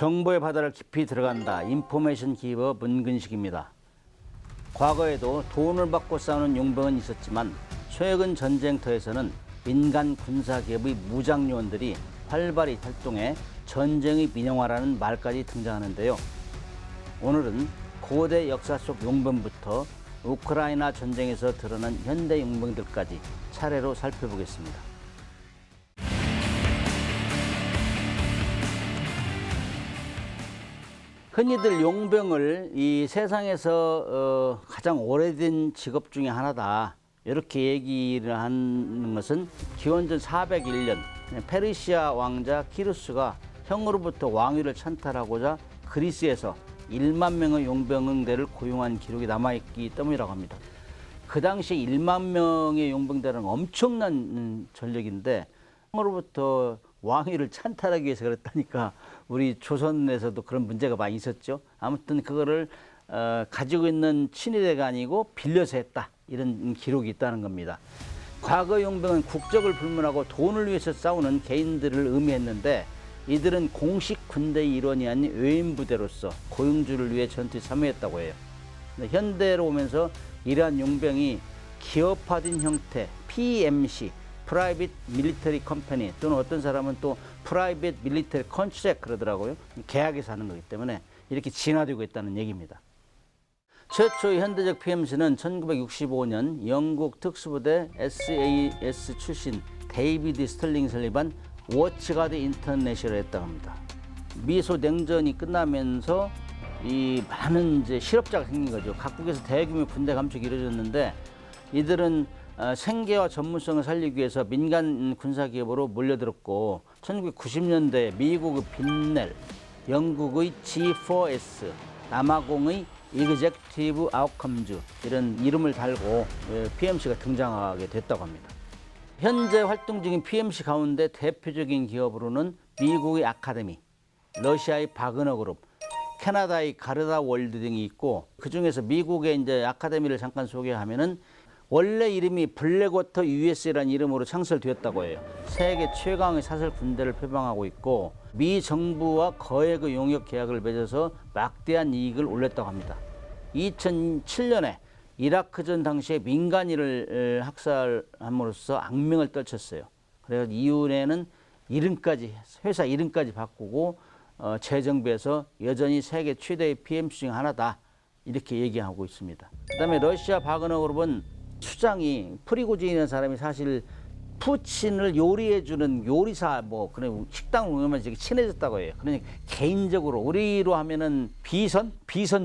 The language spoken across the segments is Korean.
정보의 바다를 깊이 들어간다. 인포메이션 기버 문근식입니다. 과거에도 돈을 받고 싸우는 용병은 있었지만 최근 전쟁터에서는 민간 군사기업의 무장요원들이 활발히 활동해 전쟁의 민영화라는 말까지 등장하는데요. 오늘은 고대 역사 속 용병부터 우크라이나 전쟁에서 드러난 현대 용병들까지 차례로 살펴보겠습니다. 흔히들 용병을 이 세상에서 가장 오래된 직업 중에 하나다, 이렇게 얘기를 하는 것은 기원전 401년 페르시아 왕자 키루스가 형으로부터 왕위를 찬탈하고자 그리스에서 1만 명의 용병대를 고용한 기록이 남아있기 때문이라고 합니다. 그 당시 1만 명의 용병대는 엄청난 전력인데 형으로부터 왕위를 찬탈하기 위해서 그랬다니까 우리 조선에서도 그런 문제가 많이 있었죠. 아무튼 그거를 가지고 있는 친위대가 아니고 빌려서 했다, 이런 기록이 있다는 겁니다. 과거 용병은 국적을 불문하고 돈을 위해서 싸우는 개인들을 의미했는데 이들은 공식 군대의 일원이 아닌 외인 부대로서 고용주를 위해 전투에 참여했다고 해요. 현대로 오면서 이러한 용병이 기업화된 형태 PMC 프라이빗 밀리터리 컴퍼니 또는 어떤 사람은 또 프라이빗 밀리터리 컨트랙 그러더라고요. 계약에서 하는 거기 때문에 이렇게 진화되고 있다는 얘기입니다. 최초의 현대적 PMC는 1965년 영국 특수부대 SAS 출신 데이비드 스털링 설립한 워치가드 인터내셔널을 했다고 합니다. 미소 냉전이 끝나면서 이 많은 이제 실업자가 생긴 거죠. 각국에서 대규모 군대 감축이 이루어졌는데 이들은 생계와 전문성을 살리기 위해서 민간 군사기업으로 몰려들었고 1990년대 미국의 빈넬, 영국의 G4S, 남아공의 이그젝티브 아웃컴즈 이런 이름을 달고 PMC가 등장하게 됐다고 합니다. 현재 활동 중인 PMC 가운데 대표적인 기업으로는 미국의 아카데미, 러시아의 바그너 그룹, 캐나다의 가르다 월드 등이 있고 그중에서 미국의 이제 아카데미를 잠깐 소개하면은 원래 이름이 블랙워터 USA라는 이름으로 창설되었다고 해요. 세계 최강의 사설 군대를 표방하고 있고 미 정부와 거액의 용역 계약을 맺어서 막대한 이익을 올렸다고 합니다. 2007년에 이라크전 당시에 민간인을 학살함으로써 악명을 떨쳤어요. 그래서 이후에는 이름까지, 회사 이름까지 바꾸고 재정비해서 여전히 세계 최대의 PMC 중 하나다, 이렇게 얘기하고 있습니다. 그다음에 러시아 바그너 그룹은 수장이 프리고진이라는 사람이 사실 푸틴을 요리해주는 요리사, 뭐 그런 식당을 운영하면서 친해졌다고 해요. 그러니까 개인적으로 우리로 하면은 비선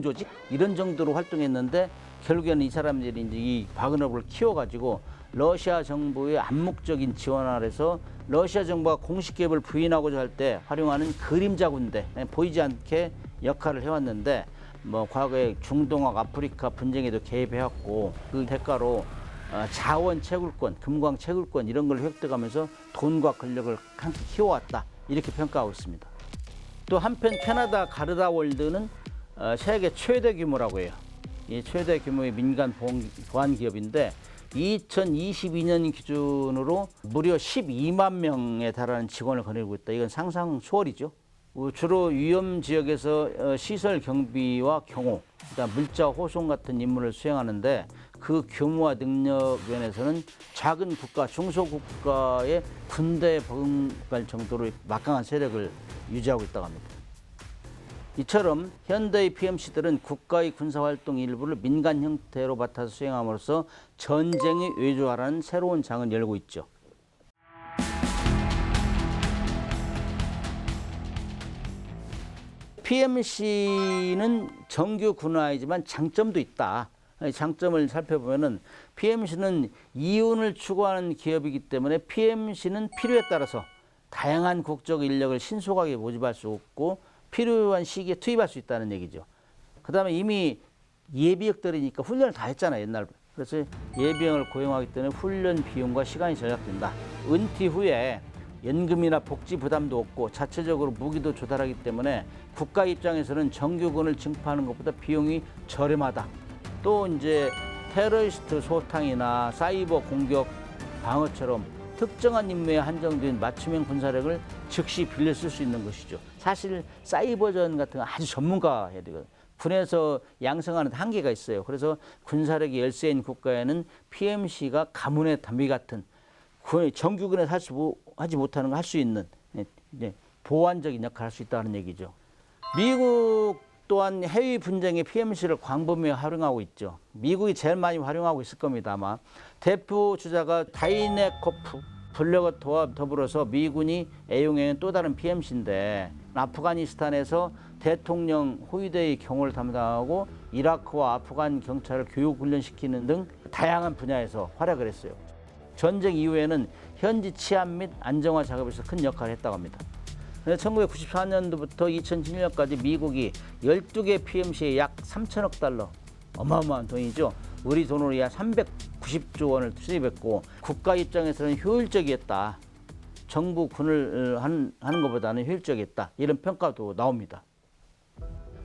조직 이런 정도로 활동했는데 결국에는 이 사람들이 이제 이 바그너를 키워가지고 러시아 정부의 암묵적인 지원 아래서 러시아 정부가 공식 기업을 부인하고자 할 때 활용하는 그림자 군대, 보이지 않게 역할을 해왔는데 뭐 과거에 중동학 아프리카 분쟁에도 개입해왔고 그 대가로 자원 채굴권, 금광 채굴권 이런 걸 획득하면서 돈과 권력을 함께 키워왔다, 이렇게 평가하고 있습니다. 또 한편 캐나다 가르다 월드는 세계 최대 규모라고 해요. 이 최대 규모의 민간 보안 기업인데 2022년 기준으로 무려 12만 명에 달하는 직원을 거느리고 있다. 이건 상상 초월이죠. 주로 위험 지역에서 시설 경비와 경호, 그다음 물자 호송 같은 임무를 수행하는데 그 규모와 능력 면에서는 작은 국가, 중소국가의 군대에 버금갈 정도로 막강한 세력을 유지하고 있다고 합니다. 이처럼 현대의 PMC들은 국가의 군사활동 일부를 민간 형태로 맡아서 수행함으로써 전쟁의 외조화라는 새로운 장을 열고 있죠. PMC는 정규 군화이지만 장점도 있다. 장점을 살펴보면은 PMC는 이윤을 추구하는 기업이기 때문에 PMC는 필요에 따라서 다양한 국적 인력을 신속하게 모집할 수 없고 필요한 시기에 투입할 수 있다는 얘기죠. 그 다음에 이미 예비역들이니까 훈련을 다 했잖아요, 옛날. 그래서 예비역을 고용하기 때문에 훈련 비용과 시간이 절약된다. 은퇴 후에 연금이나 복지 부담도 없고 자체적으로 무기도 조달하기 때문에 국가 입장에서는 정규군을 증파하는 것보다 비용이 저렴하다. 또 이제 테러리스트 소탕이나 사이버 공격 방어처럼 특정한 임무에 한정된 맞춤형 군사력을 즉시 빌려 쓸 수 있는 것이죠. 사실 사이버전 같은 거 아주 전문가 해야 되거든요. 군에서 양성하는 한계가 있어요. 그래서 군사력이 열세인 국가에는 PMC가 가문의 단비 같은 정규군에 하지 못하는 걸 할 수 있는 보완적인 역할을 할 수 있다는 얘기죠. 미국 또한 해외 분쟁에 PMC를 광범위에 활용하고 있죠. 미국이 제일 많이 활용하고 있을 겁니다, 아마. 대표 주자가 다이네코프 블랙워터와 더불어서 미군이 애용해온 또 다른 PMC인데 아프가니스탄에서 대통령 호위대의 경호를 담당하고 이라크와 아프간 경찰을 교육 훈련시키는 등 다양한 분야에서 활약을 했어요. 전쟁 이후에는 현지 치안 및 안정화 작업에서 큰 역할을 했다고 합니다. 1994년도부터 2007년까지 미국이 12개 PMC에 약 3천억 달러, 어마어마한 돈이죠. 우리 돈으로 약 390조 원을 투입했고 국가 입장에서는 효율적이었다. 정부 군을 하는 것보다는 효율적이었다. 이런 평가도 나옵니다.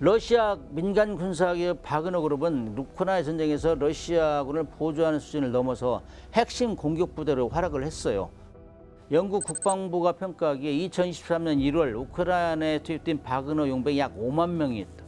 러시아 민간 군사기업 바그너 그룹은 우크라이나 전쟁에서 러시아군을 보조하는 수준을 넘어서 핵심 공격 부대로 활약을 했어요. 영국 국방부가 평가하기에 2023년 1월 우크라이나에 투입된 바그너 용병이 약 5만 명이었다.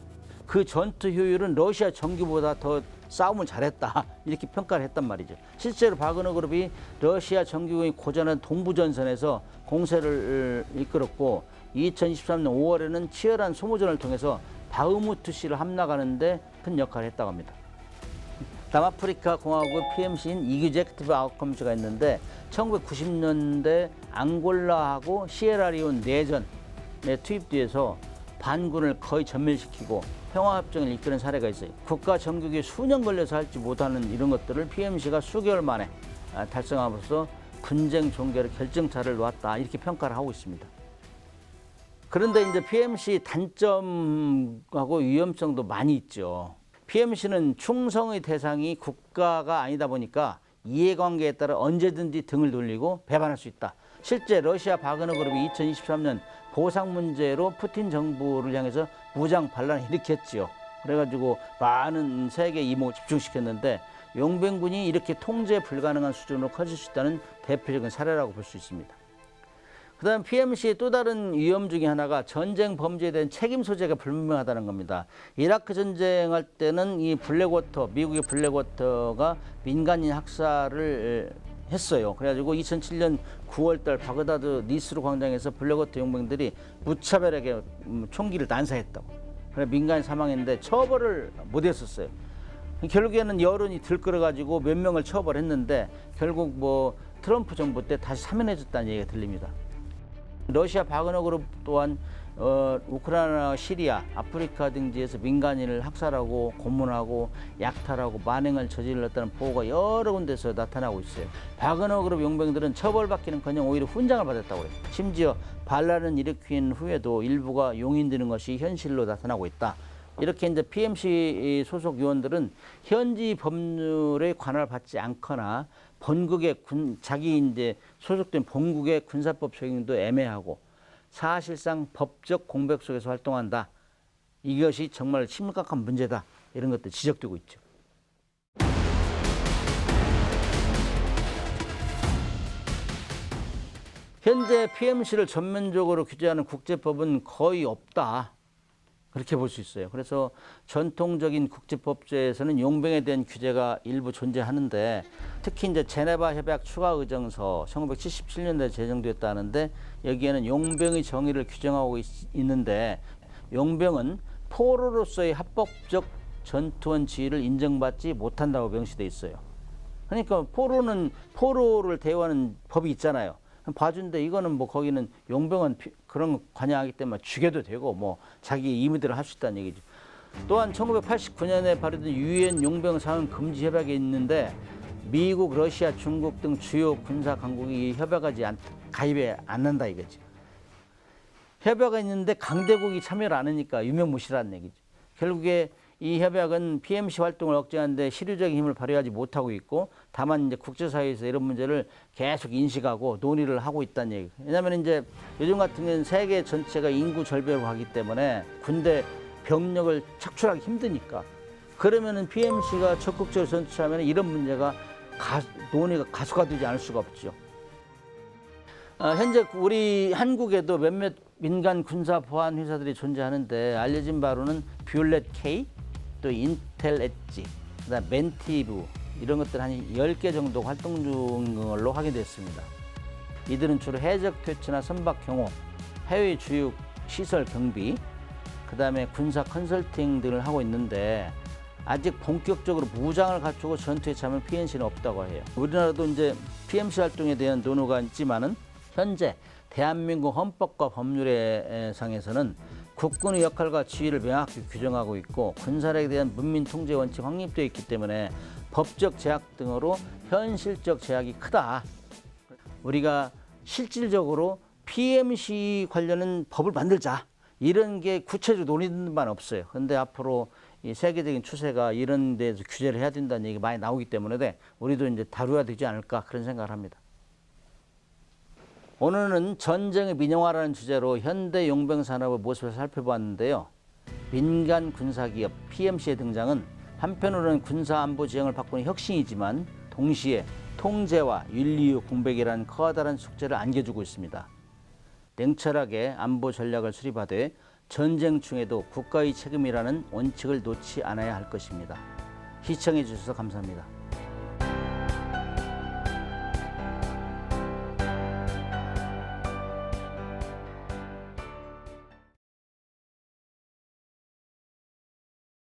그 전투 효율은 러시아 정규보다 더 싸움을 잘했다. 이렇게 평가를 했단 말이죠. 실제로 바그너 그룹이 러시아 정규군이 고전한 동부전선에서 공세를 이끌었고 2023년 5월에는 치열한 소모전을 통해서 바흐무트시를 함락하는데 큰 역할을 했다고 합니다. 남아프리카 공화국의 PMC인 이그제큐티브 아웃컴즈가 있는데 1990년대 앙골라하고 시에라리온 내전에 투입돼서 반군을 거의 전멸시키고 평화협정을 이끄는 사례가 있어요. 국가 정규기 수년 걸려서 할지 못하는 이런 것들을 PMC가 수개월 만에 달성함으로써 분쟁 종결의 결정차를 놓았다. 이렇게 평가를 하고 있습니다. 그런데 이제 PMC 단점하고 위험성도 많이 있죠. PMC는 충성의 대상이 국가가 아니다 보니까 이해관계에 따라 언제든지 등을 돌리고 배반할 수 있다. 실제 러시아 바그너 그룹이 2023년 보상 문제로 푸틴 정부를 향해서 무장 반란을 일으켰지요. 그래가지고 많은 세계 이목을 집중시켰는데 용병군이 이렇게 통제 불가능한 수준으로 커질 수 있다는 대표적인 사례라고 볼 수 있습니다. 그다음 PMC의 또 다른 위험 중에 하나가 전쟁 범죄에 대한 책임 소재가 불분명하다는 겁니다. 이라크 전쟁할 때는 이 블랙워터, 미국의 블랙워터가 민간인 학살을 했어요. 그래가지고 2007년 9월달 바그다드 니스루 광장에서 블랙워터 용병들이 무차별하게 총기를 난사했다고. 그래 민간인 사망했는데 처벌을 못했었어요. 결국에는 여론이 들끓어가지고 몇 명을 처벌했는데 결국 뭐 트럼프 정부 때 다시 사면해줬다는 얘기가 들립니다. 러시아 바그너 그룹 또한 우크라이나, 시리아, 아프리카 등지에서 민간인을 학살하고 고문하고 약탈하고 만행을 저질렀다는 보고가 여러 군데서 나타나고 있어요. 바그너 그룹 용병들은 처벌받기는커녕 오히려 훈장을 받았다고 해요. 심지어 반란을 일으킨 후에도 일부가 용인되는 것이 현실로 나타나고 있다. 이렇게 이제 PMC 소속 요원들은 현지 법률에 관할 받지 않거나 본국의 자기 이제 소속된 본국의 군사법 적용도 애매하고 사실상 법적 공백 속에서 활동한다. 이것이 정말 심각한 문제다. 이런 것도 지적되고 있죠. 현재 PMC를 전면적으로 규제하는 국제법은 거의 없다. 그렇게 볼 수 있어요. 그래서 전통적인 국제법제에서는 용병에 대한 규제가 일부 존재하는데 특히 이제 제네바 협약 추가 의정서 1977년도에 제정되었다는데 여기에는 용병의 정의를 규정하고 있는데 용병은 포로로서의 합법적 전투원 지위를 인정받지 못한다고 명시되어 있어요. 그러니까 포로를 대우하는 법이 있잖아요. 봐준데 이거는 뭐 거기는 용병은 그런 거 관여하기 때문에 죽여도 되고 뭐 자기 임의대로 할 수 있다는 얘기죠. 또한 1989년에 발의된 유엔 용병 사용 금지 협약이 있는데 미국, 러시아, 중국 등 주요 군사 강국이 가입에 않는다 이거죠. 협약이 있는데 강대국이 참여를 안 하니까 유명무실한 얘기죠. 결국에 이 협약은 PMC 활동을 억제하는 데 실효적인 힘을 발휘하지 못하고 있고 다만 이제 국제사회에서 이런 문제를 계속 인식하고 논의를 하고 있다는 얘기. 왜냐하면 이제 요즘 같은 경우는 세계 전체가 인구 절벽으로 가기 때문에 군대 병력을 착출하기 힘드니까 그러면은 PMC가 적극적으로 전투하면 이런 문제가 논의가 가속화되지 않을 수가 없죠. 현재 우리 한국에도 몇몇 민간 군사 보안 회사들이 존재하는데 알려진 바로는 뷰렛 K, 또 인텔 엣지, 그다음 멘티브 이런 것들 한 10개 정도 활동 중인 걸로 확인됐습니다. 이들은 주로 해적 퇴치나 선박 경호, 해외 주요 시설 경비, 그다음에 군사 컨설팅 등을 하고 있는데 아직 본격적으로 무장을 갖추고 전투에 참여한 PMC는 없다고 해요. 우리나라도 이제 PMC 활동에 대한 논의가 있지만은 현재 대한민국 헌법과 법률에 상에서는 국군의 역할과 지위를 명확히 규정하고 있고 군사력에 대한 문민 통제 원칙 확립되어 있기 때문에 법적 제약 등으로 현실적 제약이 크다. 우리가 실질적으로 PMC 관련한 법을 만들자. 이런 게 구체적으로 논의된 바는 없어요. 그런데 앞으로 이 세계적인 추세가 이런 데서 규제를 해야 된다는 얘기가 많이 나오기 때문에 우리도 이제 다루어야 되지 않을까 그런 생각을 합니다. 오늘은 전쟁의 민영화라는 주제로 현대 용병 산업의 모습을 살펴보았는데요. 민간 군사기업 PMC의 등장은 한편으로는 군사 안보 지형을 바꾸는 혁신이지만 동시에 통제와 윤리의 공백이라는 커다란 숙제를 안겨주고 있습니다. 냉철하게 안보 전략을 수립하되 전쟁 중에도 국가의 책임이라는 원칙을 놓지 않아야 할 것입니다. 시청해 주셔서 감사합니다.